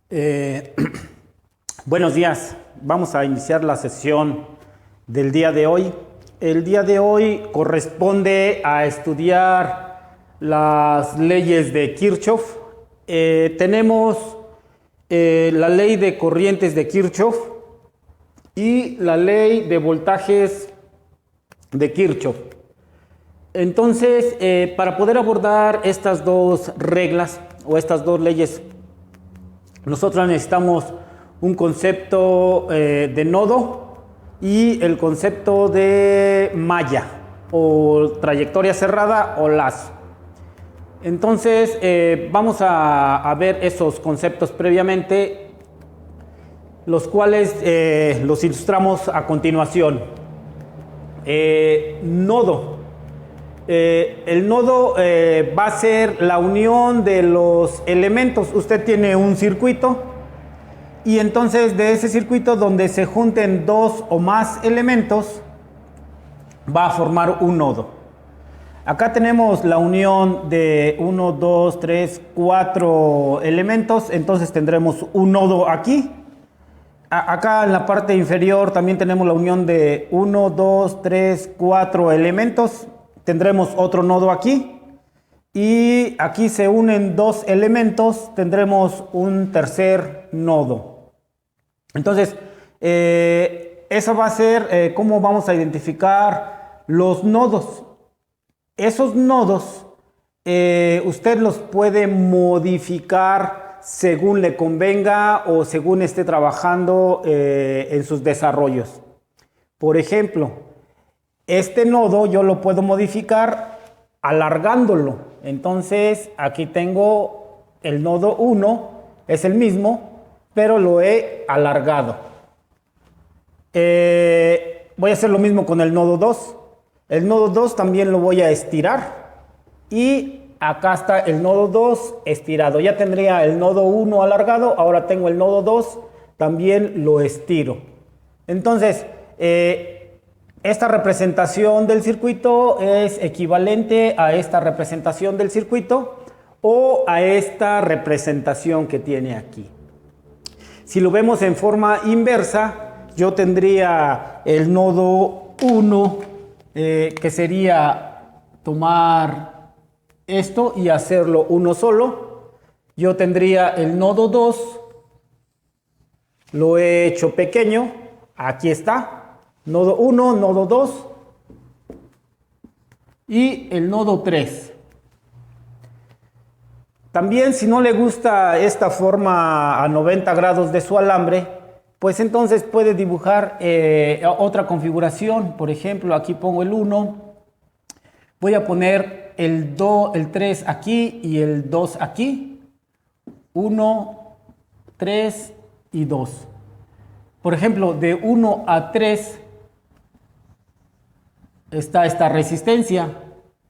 Eh, Buenos días, vamos a iniciar la sesión del día de hoy. El día de hoy corresponde a estudiar las leyes de Kirchhoff. Tenemos la ley de corrientes de Kirchhoff y la ley de voltajes de Kirchhoff. Entonces, para poder abordar estas dos reglas o estas dos leyes, nosotros necesitamos un concepto de nodo y el concepto de malla o trayectoria cerrada o lazo. Entonces vamos a ver esos conceptos previamente, los cuales los ilustramos a continuación. Nodo. El nodo va a ser la unión de los elementos. Usted tiene un circuito y entonces de ese circuito donde se junten dos o más elementos va a formar un nodo. Acá tenemos la unión de 1, 2, 3, 4 elementos, entonces tendremos un nodo aquí. Acá en la parte inferior también tenemos la unión de 1, 2, 3, 4 elementos. Tendremos otro nodo aquí y aquí se unen dos elementos, tendremos un tercer nodo. Entonces, eso va a ser cómo vamos a identificar los nodos. Esos nodos usted los puede modificar según le convenga o según esté trabajando en sus desarrollos. Por ejemplo, este nodo yo lo puedo modificar alargándolo. Entonces aquí tengo el nodo 1, es el mismo, pero lo he alargado. Voy a hacer lo mismo con el nodo 2. El nodo 2 también lo voy a estirar. Y acá está el nodo 2 estirado. Ya tendría el nodo 1 alargado, ahora tengo el nodo 2, también lo estiro. Entonces, esta representación del circuito es equivalente a esta representación del circuito o a esta representación que tiene aquí. Si lo vemos en forma inversa, yo tendría el nodo 1, que sería tomar esto y hacerlo uno solo. Yo tendría el nodo 2, lo he hecho pequeño, aquí está. Nodo 1, nodo 2 y el nodo 3. También si no le gusta esta forma a 90 grados de su alambre, pues entonces puede dibujar otra configuración. Por ejemplo, aquí pongo el 1, voy a poner el 3 aquí y el 2 aquí. 1, 3 y 2. Por ejemplo, de 1 a 3 está esta resistencia,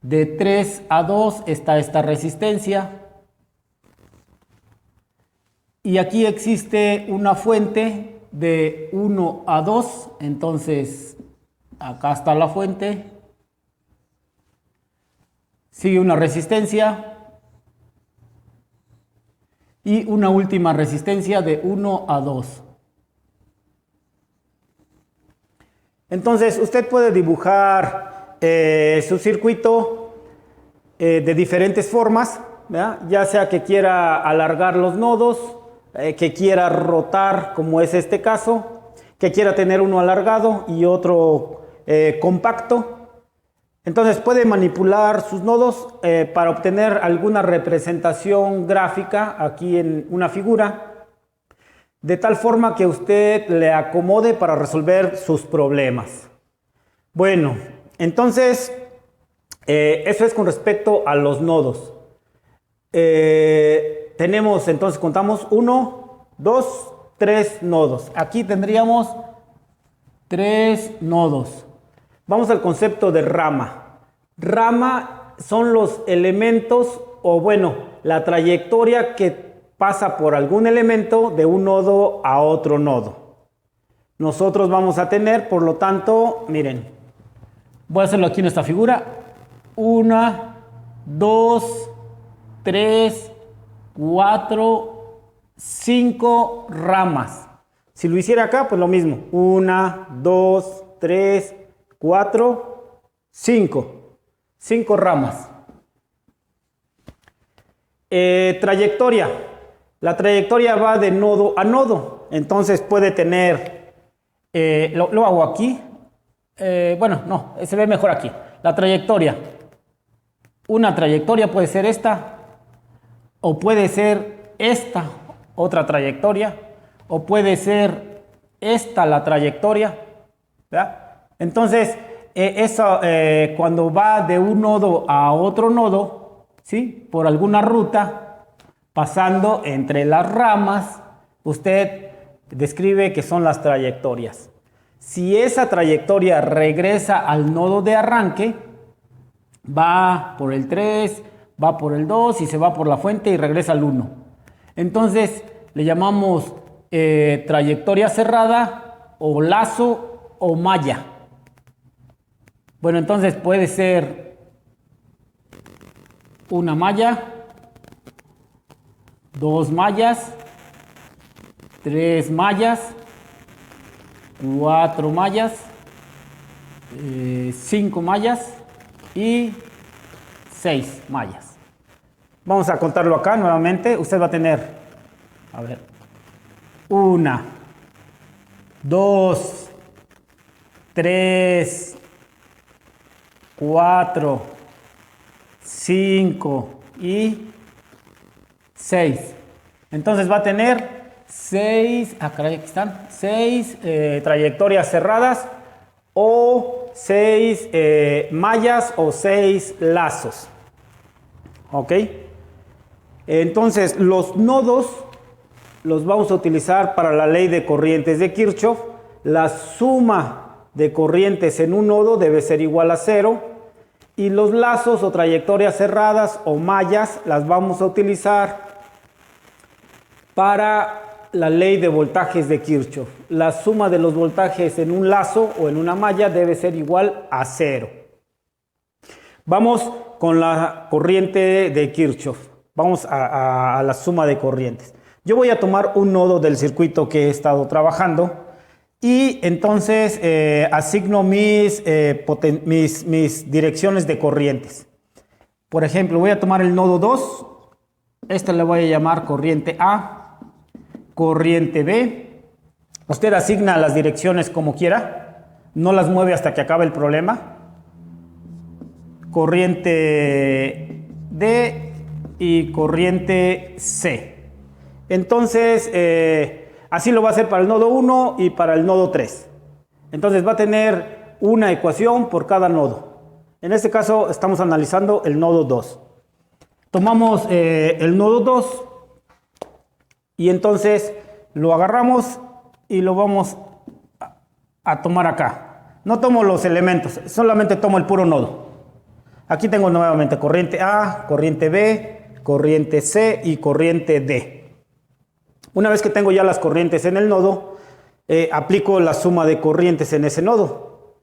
de 3 a 2 está esta resistencia, y aquí existe una fuente de 1 a 2, entonces acá está la fuente, sigue una resistencia y una última resistencia de 1 a 2. Entonces usted puede dibujar su circuito de diferentes formas, ¿verdad? Ya sea que quiera alargar los nodos, que quiera rotar, como es este caso, que quiera tener uno alargado y otro compacto. Entonces puede manipular sus nodos para obtener alguna representación gráfica aquí en una figura, de tal forma que usted le acomode para resolver sus problemas. Bueno, entonces, eso es con respecto a los nodos. Tenemos, entonces, contamos 1, 2, 3 nodos. Aquí tendríamos 3 nodos. Vamos al concepto de rama. Rama son los elementos, o bueno, la trayectoria que pasa por algún elemento de un nodo a otro nodo. Nosotros vamos a tener, por lo tanto, miren, voy a hacerlo aquí en esta figura. 1, 2, 3, 4, 5 ramas. Si lo hiciera acá, pues lo mismo. 1, 2, 3, 4, 5. 5 ramas. Trayectoria. La trayectoria va de nodo a nodo. Entonces puede tener, lo hago aquí. Bueno, no, se ve mejor aquí. La trayectoria. Una trayectoria puede ser esta, o puede ser esta, otra trayectoria, o puede ser esta la trayectoria, ¿verdad? Entonces, eso cuando va de un nodo a otro nodo, ¿sí? Por alguna ruta, pasando entre las ramas, usted describe que son las trayectorias. Si esa trayectoria regresa al nodo de arranque, va por el 3, va por el 2 y se va por la fuente y regresa al 1. Entonces le llamamos trayectoria cerrada o lazo o malla. Bueno, entonces puede ser una malla, 2 mallas, 3 mallas, 4 mallas, 5 mallas y 6 mallas. Vamos a contarlo acá nuevamente. Usted va a tener, a ver, 1, 2, 3, 4, 5 y 6. Entonces va a tener 6, aquí están, 6 trayectorias cerradas o 6 mallas o 6 lazos. ¿Ok? Entonces los nodos los vamos a utilizar para la ley de corrientes de Kirchhoff. La suma de corrientes en un nodo debe ser igual a 0. Y los lazos o trayectorias cerradas o mallas las vamos a utilizar para la ley de voltajes de Kirchhoff. La suma de los voltajes en un lazo o en una malla debe ser igual a 0. Vamos con la corriente de Kirchhoff. Vamos a la suma de corrientes. Yo voy a tomar un nodo del circuito que he estado trabajando y entonces asigno mis direcciones de corrientes. Por ejemplo, voy a tomar el nodo 2. Este le voy a llamar corriente A, corriente B. Usted asigna las direcciones como quiera. No las mueve hasta que acabe el problema. Corriente D y corriente C. Entonces, así lo va a hacer para el nodo 1 y para el nodo 3. Entonces va a tener una ecuación por cada nodo. En este caso estamos analizando el nodo 2. Tomamos el nodo 2 y entonces lo agarramos y lo vamos a tomar acá. No tomo los elementos, solamente tomo el puro nodo. Aquí tengo nuevamente corriente A, corriente B, corriente C y corriente D. Una vez que tengo ya las corrientes en el nodo, aplico la suma de corrientes en ese nodo.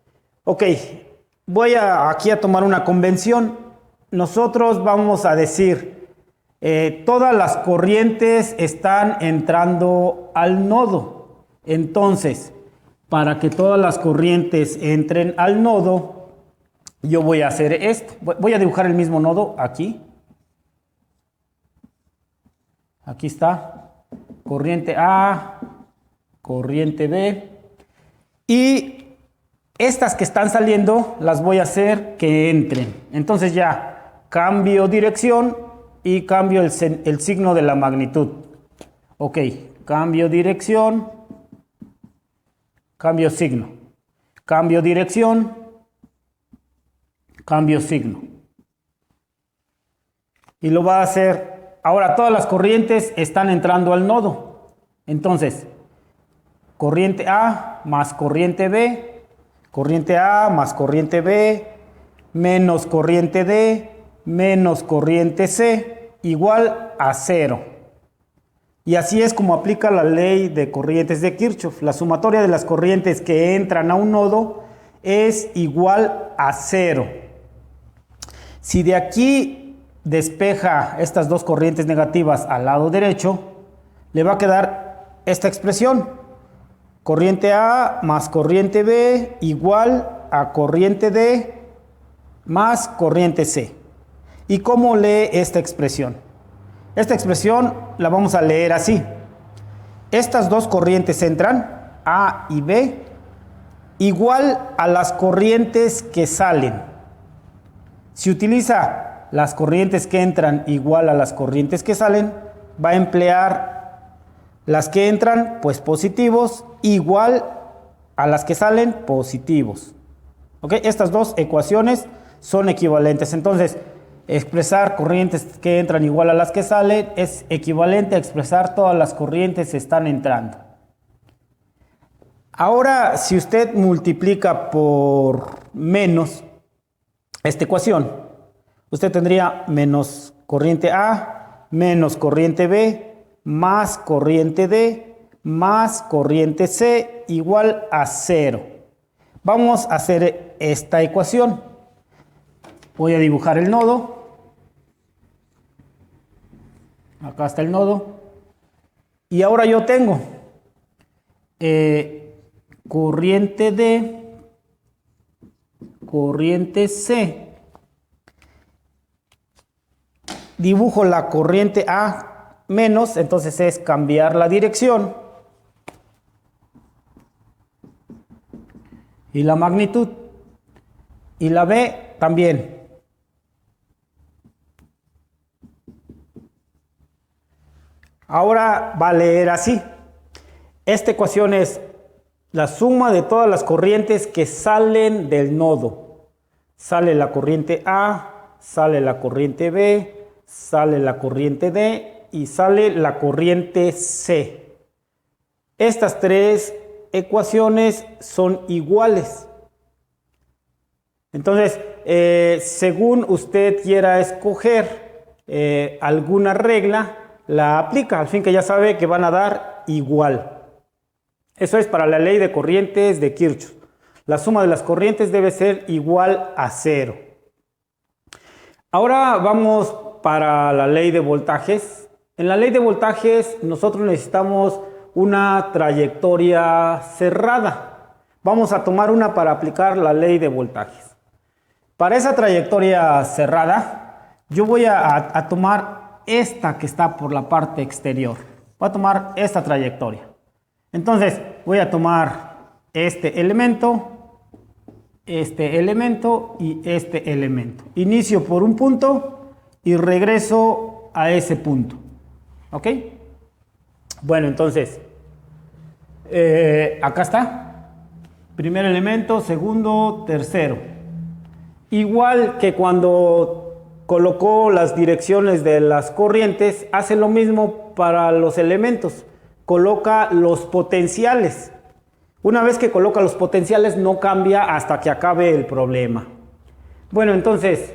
Ok, voy aquí a tomar una convención. Nosotros vamos a decir, todas las corrientes están entrando al nodo. Entonces, para que todas las corrientes entren al nodo, yo voy a hacer esto. Voy a dibujar el mismo nodo aquí. Aquí está. Corriente A, corriente B. Y estas que están saliendo las voy a hacer que entren. Entonces ya cambio dirección y cambio el signo de la magnitud. Ok, cambio dirección, cambio signo. Cambio dirección, cambio signo. Y lo va a hacer. Ahora todas las corrientes están entrando al nodo. Entonces, corriente A más corriente B, corriente A más corriente B, menos corriente D, menos corriente C, igual a 0. Y así es como aplica la ley de corrientes de Kirchhoff. La sumatoria de las corrientes que entran a un nodo es igual a 0. Si de aquí despeja estas dos corrientes negativas al lado derecho, le va a quedar esta expresión. Corriente A más corriente B igual a corriente D más corriente C. ¿Y cómo lee esta expresión? Esta expresión la vamos a leer así. Estas dos corrientes entran, A y B, igual a las corrientes que salen. Si utiliza las corrientes que entran igual a las corrientes que salen, va a emplear las que entran, pues positivos, igual a las que salen, positivos. ¿Ok? Estas dos ecuaciones son equivalentes. Entonces, expresar corrientes que entran igual a las que salen es equivalente a expresar todas las corrientes que están entrando. Ahora, si usted multiplica por menos esta ecuación, usted tendría menos corriente A, menos corriente B, más corriente D, más corriente C, igual a 0. Vamos a hacer esta ecuación. Voy a dibujar el nodo. Acá está el nodo. Y ahora yo tengo corriente D, corriente C. Dibujo la corriente A menos, entonces es cambiar la dirección. Y la magnitud. Y la B también. Ahora va a leer así. Esta ecuación es la suma de todas las corrientes que salen del nodo. Sale la corriente A, sale la corriente B, sale la corriente D y sale la corriente C. Estas tres ecuaciones son iguales. Entonces, según usted quiera escoger alguna regla, la aplica, al fin que ya sabe que van a dar igual. Eso es para la ley de corrientes de Kirchhoff. La suma de las corrientes debe ser igual a 0. Ahora vamos para la ley de voltajes. En la ley de voltajes nosotros necesitamos una trayectoria cerrada. Vamos a tomar una para aplicar la ley de voltajes. Para esa trayectoria cerrada, yo voy a tomar esta que está por la parte exterior. Voy a tomar esta trayectoria. Entonces, voy a tomar este elemento y este elemento. Inicio por un punto y regreso a ese punto. ¿Ok? Bueno, entonces, acá está. Primer elemento, segundo, tercero. Igual que cuando colocó las direcciones de las corrientes, hace lo mismo para los elementos. Coloca los potenciales. Una vez que coloca los potenciales, no cambia hasta que acabe el problema. Bueno, entonces,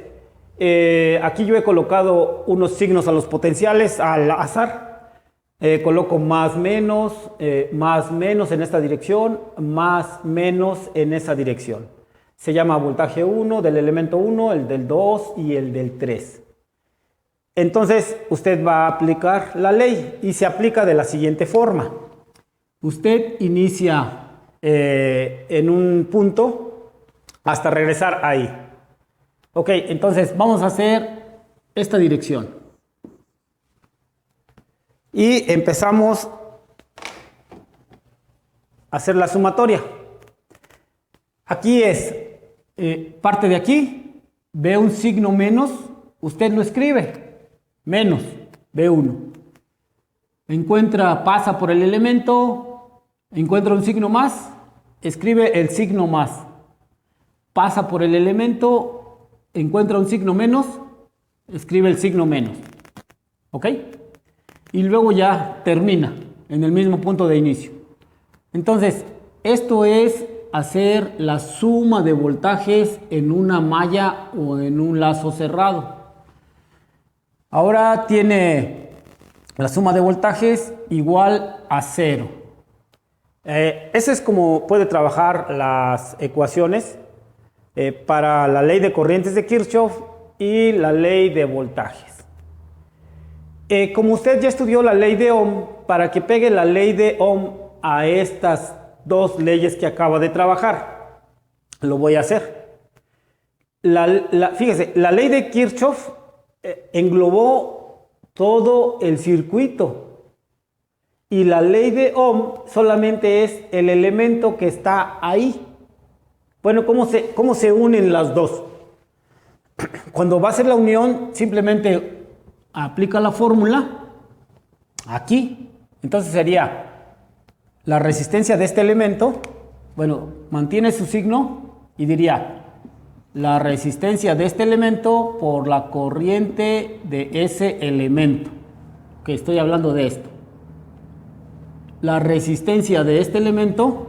aquí yo he colocado unos signos a los potenciales al azar. Coloco más menos en esta dirección, más menos en esa dirección. Se llama voltaje 1 del elemento 1, el del 2 y el del 3. Entonces, usted va a aplicar la ley y se aplica de la siguiente forma. Usted inicia en un punto hasta regresar ahí. Ok, entonces vamos a hacer esta dirección. Y empezamos a hacer la sumatoria. Aquí es, parte de aquí, ve un signo menos, usted lo escribe. Menos B1. Pasa por el elemento, encuentra un signo más, escribe el signo más. Pasa por el elemento, encuentra un signo menos, escribe el signo menos. ¿Ok? Y luego ya termina en el mismo punto de inicio. Entonces, esto es hacer la suma de voltajes en una malla o en un lazo cerrado. Ahora tiene la suma de voltajes igual a 0. Ese es como puede trabajar las ecuaciones para la ley de corrientes de Kirchhoff y la ley de voltajes. Como usted ya estudió la ley de Ohm, para que pegue la ley de Ohm a estas dos leyes que acaba de trabajar, lo voy a hacer. Fíjese, la ley de Kirchhoff englobó todo el circuito y la ley de Ohm solamente es el elemento que está ahí. Bueno, ¿cómo se unen las dos? Cuando va a hacer la unión, simplemente aplica la fórmula aquí. Entonces sería la resistencia de este elemento, bueno, mantiene su signo y diría la resistencia de este elemento por la corriente de ese elemento. Que estoy hablando de esto. La resistencia de este elemento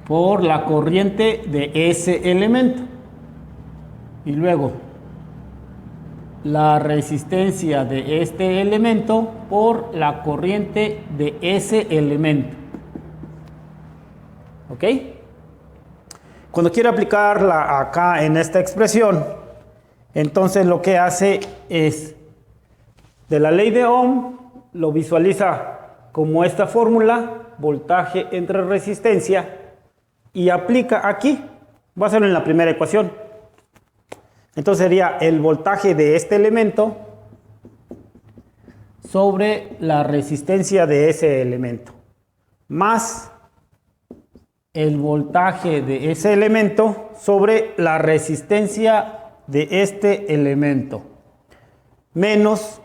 por la corriente de ese elemento. Y luego la resistencia de este elemento por la corriente de ese elemento. ¿Ok? Cuando quiere aplicarla acá en esta expresión, entonces lo que hace es, de la ley de Ohm, lo visualiza como esta fórmula, voltaje entre resistencia, y aplica aquí. Voy a hacerlo en la primera ecuación. Entonces sería el voltaje de este elemento sobre la resistencia de ese elemento, más el voltaje de ese elemento sobre la resistencia de este elemento, menos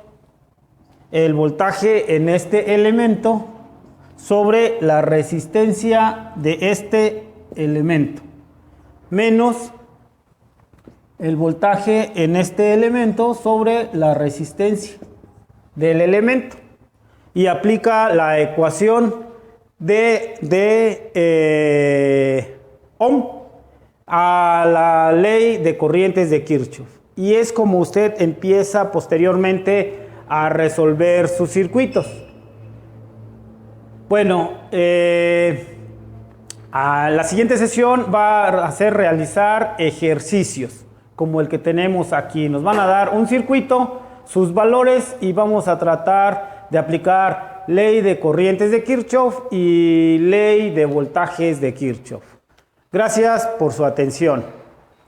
el voltaje en este elemento sobre la resistencia de este elemento, menos el voltaje en este elemento sobre la resistencia del elemento, y aplica la ecuación de Ohm a la ley de corrientes de Kirchhoff, y es como usted empieza posteriormente a resolver sus circuitos. Bueno, a la siguiente sesión va a hacer realizar ejercicios como el que tenemos aquí. Nos van a dar un circuito, sus valores, y vamos a tratar de aplicar ley de corrientes de Kirchhoff y ley de voltajes de Kirchhoff. Gracias por su atención.